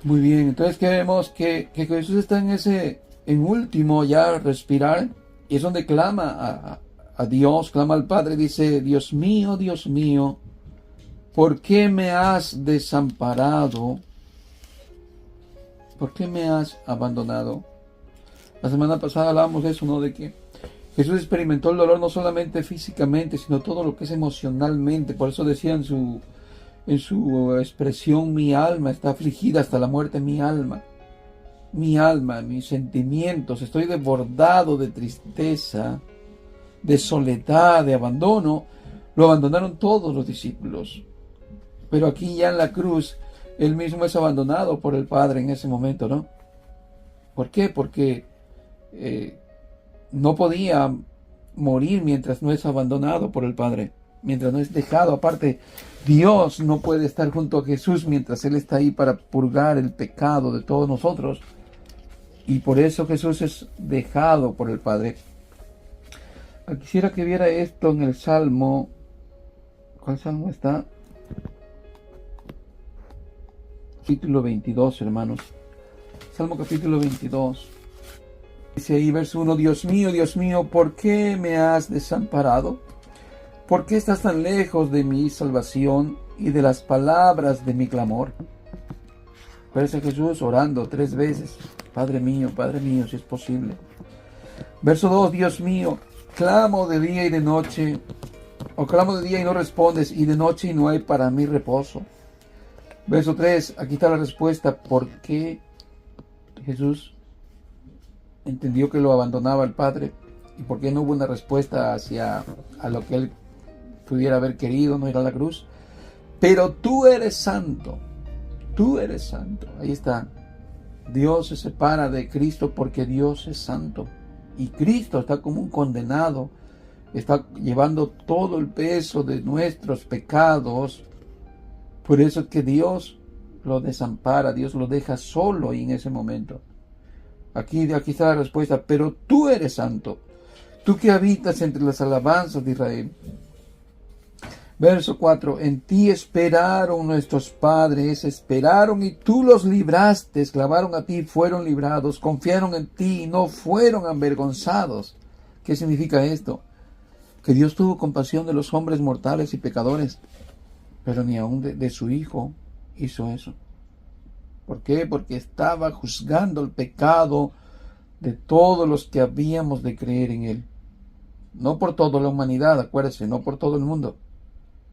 Muy bien, entonces que vemos que Jesús está en último ya respirar. Y es donde clama a Dios, clama al Padre, dice: Dios mío, ¿por qué me has desamparado? ¿Por qué me has abandonado? La semana pasada hablábamos de eso, ¿no? De que Jesús experimentó el dolor no solamente físicamente, sino todo lo que es emocionalmente. Por eso decía en su expresión: mi alma está afligida hasta la muerte, mi alma, mis sentimientos, estoy desbordado de tristeza, de soledad, de abandono. Lo abandonaron todos los discípulos. Pero aquí ya en la cruz, Él mismo es abandonado por el Padre en ese momento, ¿no? ¿Por qué? Porque no podía morir mientras no es abandonado por el Padre, mientras no es dejado. Aparte, Dios no puede estar junto a Jesús mientras Él está ahí para purgar el pecado de todos nosotros. Y por eso Jesús es dejado por el Padre. Quisiera que viera esto en el Salmo. ¿Cuál Salmo está? Capítulo 22, hermanos. Salmo capítulo 22. Dice ahí, verso 1: Dios mío, ¿por qué me has desamparado? ¿Por qué estás tan lejos de mi salvación y de las palabras de mi clamor? Parece Jesús orando 3 veces. Padre mío, si es posible. Verso 2: Dios mío, clamo de día y de noche, o clamo de día y no respondes, y de noche y no hay para mí reposo. Verso 3, aquí está la respuesta. ¿Por qué Jesús entendió que lo abandonaba el Padre? ¿Y por qué no hubo una respuesta a lo que Él pudiera haber querido, no ir a la cruz? Pero tú eres santo. Ahí está. Dios se separa de Cristo porque Dios es santo. Y Cristo está como un condenado. Está llevando todo el peso de nuestros pecados. Por eso es que Dios lo desampara, Dios lo deja solo en ese momento. Aquí está la respuesta. Pero tú eres santo. Tú que habitas entre las alabanzas de Israel. Verso 4: En ti esperaron nuestros padres, esperaron y tú los libraste, clamaron a ti, fueron librados, confiaron en ti y no fueron avergonzados. ¿Qué significa esto? Que Dios tuvo compasión de los hombres mortales y pecadores, pero ni aun de su Hijo hizo eso. ¿Por qué? Porque estaba juzgando el pecado de todos los que habíamos de creer en Él. No por toda la humanidad, acuérdense, no por todo el mundo,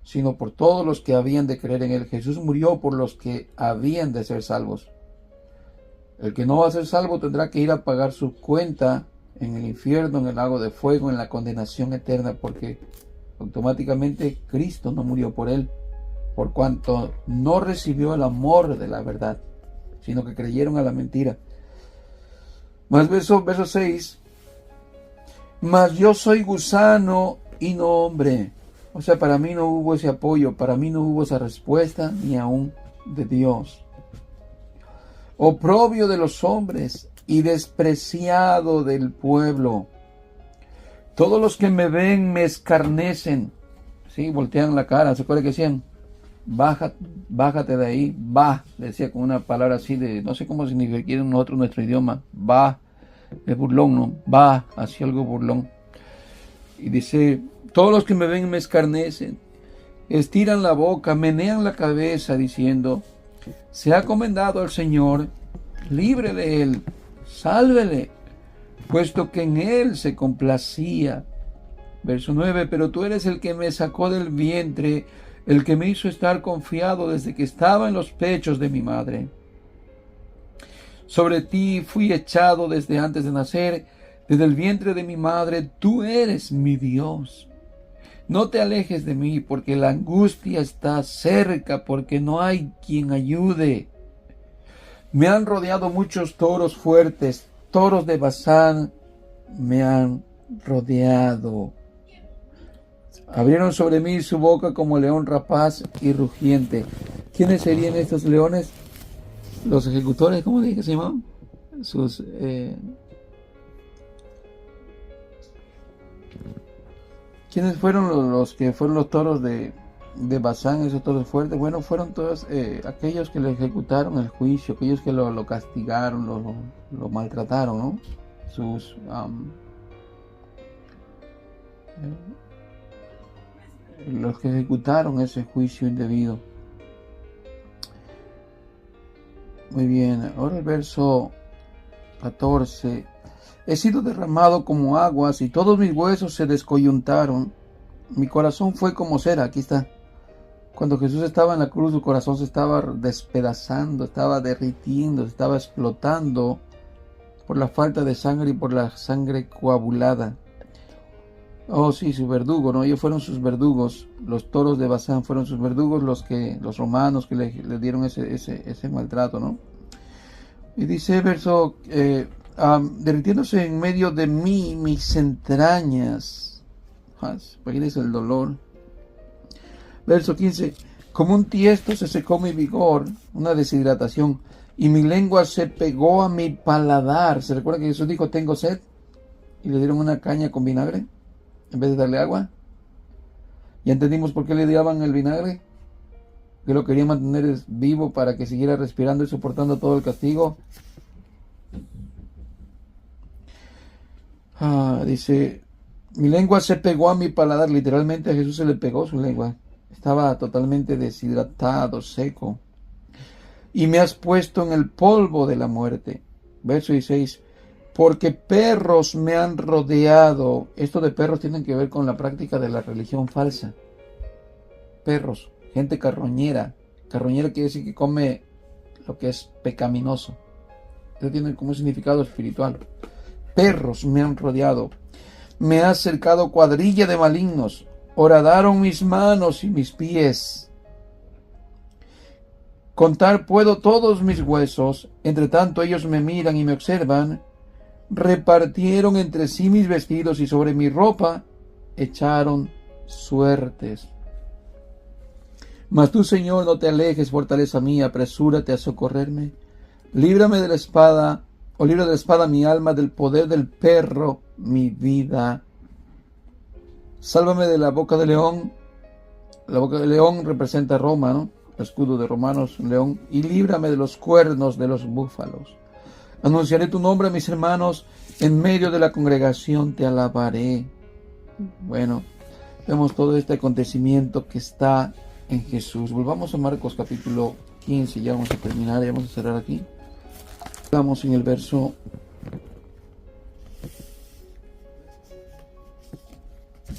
sino por todos los que habían de creer en Él. Jesús murió por los que habían de ser salvos. El que no va a ser salvo tendrá que ir a pagar su cuenta en el infierno, en el lago de fuego, en la condenación eterna, porque automáticamente Cristo no murió por él, por cuanto no recibió el amor de la verdad, sino que creyeron a la mentira. Más verso 6. Mas yo soy gusano y no hombre. O sea, para mí no hubo ese apoyo, para mí no hubo esa respuesta, ni aún de Dios. Oprobio de los hombres y despreciado del pueblo. Todos los que me ven me escarnecen. Sí, voltean la cara. ¿Se acuerdan que decían? Bájate de ahí, va, decía con una palabra así de, no sé cómo significa en nosotros nuestro idioma, va, es burlón, ¿no? Va, así algo burlón. Y dice, todos los que me ven me escarnecen, estiran la boca, menean la cabeza, diciendo, se ha comendado al Señor, libre de él, sálvele, puesto que en él se complacía. Verso 9, pero tú eres el que me sacó del vientre, el que me hizo estar confiado desde que estaba en los pechos de mi madre. Sobre ti fui echado desde antes de nacer, desde el vientre de mi madre, tú eres mi Dios. No te alejes de mí, porque la angustia está cerca, porque no hay quien ayude. Me han rodeado muchos toros fuertes, toros de Basán me han rodeado. Abrieron sobre mí su boca como león rapaz y rugiente. ¿Quiénes serían estos leones? Los ejecutores, ¿cómo dije que se llamaban? ¿Quiénes fueron los que fueron los toros de Basán, esos toros fuertes? Bueno, fueron todos aquellos que le ejecutaron el juicio, aquellos que lo castigaron, lo maltrataron, ¿no? Los que ejecutaron ese juicio indebido. Muy bien, ahora el verso 14. He sido derramado como aguas y todos mis huesos se descoyuntaron. Mi corazón fue como cera. Aquí está. Cuando Jesús estaba en la cruz, su corazón se estaba despedazando, estaba derritiendo, estaba explotando por la falta de sangre y por la sangre coagulada. Oh, sí, su verdugo, ¿no? Ellos fueron sus verdugos. Los toros de Basán fueron sus verdugos, los romanos que le dieron ese maltrato, ¿no? Y dice verso, derritiéndose en medio de mí mis entrañas. Imagínense el dolor. Verso 15, como un tiesto se secó mi vigor, una deshidratación, y mi lengua se pegó a mi paladar. ¿Se recuerda que Jesús dijo, tengo sed? Y le dieron una caña con vinagre en vez de darle agua. Ya entendimos por qué le daban el vinagre, que lo quería mantener vivo para que siguiera respirando y soportando todo el castigo. Dice, mi lengua se pegó a mi paladar. Literalmente a Jesús se le pegó su lengua. Estaba totalmente deshidratado, seco. Y me has puesto en el polvo de la muerte. Verso 16. Porque perros me han rodeado. Esto de perros tiene que ver con la práctica de la religión falsa. Perros, gente carroñera. Carroñera quiere decir que come lo que es pecaminoso. Eso tiene como un significado espiritual. Perros me han rodeado. Me ha cercado cuadrilla de malignos. Horadaron mis manos y mis pies. Contar puedo todos mis huesos. Entre tanto ellos me miran y me observan. Repartieron entre sí mis vestidos y sobre mi ropa echaron suertes. Mas tú, Señor, no te alejes, fortaleza mía, apresúrate a socorrerme. Líbrame de la espada, o libra de la espada mi alma, del poder del perro mi vida. Sálvame de la boca del león. La boca del león representa Roma, ¿no? El escudo de Romanos, un león. Y líbrame de los cuernos de los búfalos. Anunciaré tu nombre a mis hermanos, en medio de la congregación te alabaré. Bueno, vemos todo este acontecimiento que está en Jesús. Volvamos a Marcos capítulo 15, ya vamos a terminar, ya vamos a cerrar aquí. Estamos en el verso...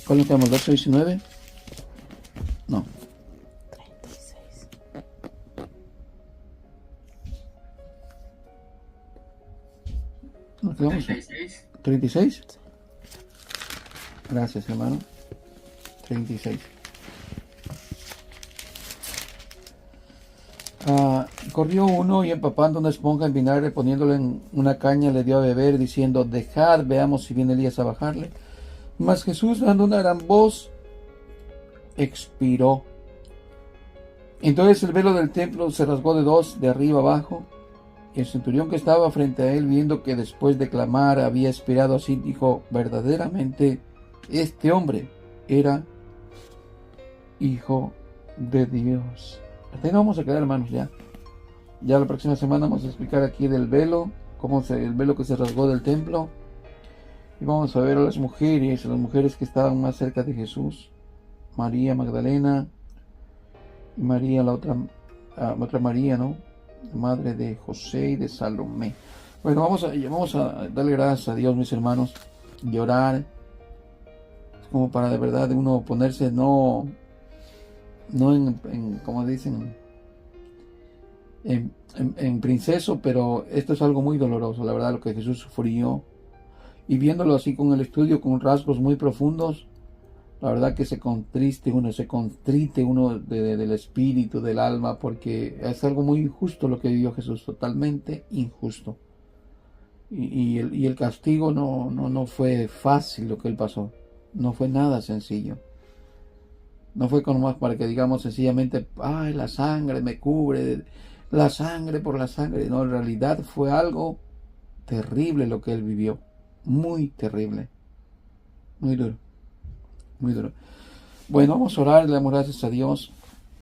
¿Cuál estamos? ¿Verso 19? No. 36. ¿A qué vamos? 36. Gracias, hermano. 36. Corrió uno y empapando una esponja en vinagre, poniéndole en una caña, le dio a beber, diciendo: dejad, veamos si viene Elías a bajarle. Mas Jesús, dando una gran voz, expiró. Entonces el velo del templo se rasgó de dos, de arriba abajo. Y el centurión que estaba frente a él, viendo que después de clamar había expirado así, dijo: verdaderamente este hombre era Hijo de Dios. Hasta ahí nos vamos a quedar, hermanos, ya. Ya la próxima semana vamos a explicar aquí del velo, el velo que se rasgó del templo. Y vamos a ver a las mujeres que estaban más cerca de Jesús. María Magdalena y María, la otra María, ¿no? La madre de José y de Salomé. Bueno, vamos a darle gracias a Dios, mis hermanos, y orar. Es como para de verdad uno ponerse, no en como dicen, en princeso, pero esto es algo muy doloroso, la verdad, lo que Jesús sufrió. Y viéndolo así con el estudio, con rasgos muy profundos, la verdad que se contrite uno del espíritu, del alma, porque es algo muy injusto lo que vivió Jesús, totalmente injusto. Y el castigo no fue fácil lo que él pasó, no fue nada sencillo. No fue como más para que digamos sencillamente: ay, la sangre me cubre, la sangre por la sangre. No, en realidad fue algo terrible lo que él vivió, muy terrible, muy duro, muy duro. Bueno, vamos a orar, le damos gracias a Dios.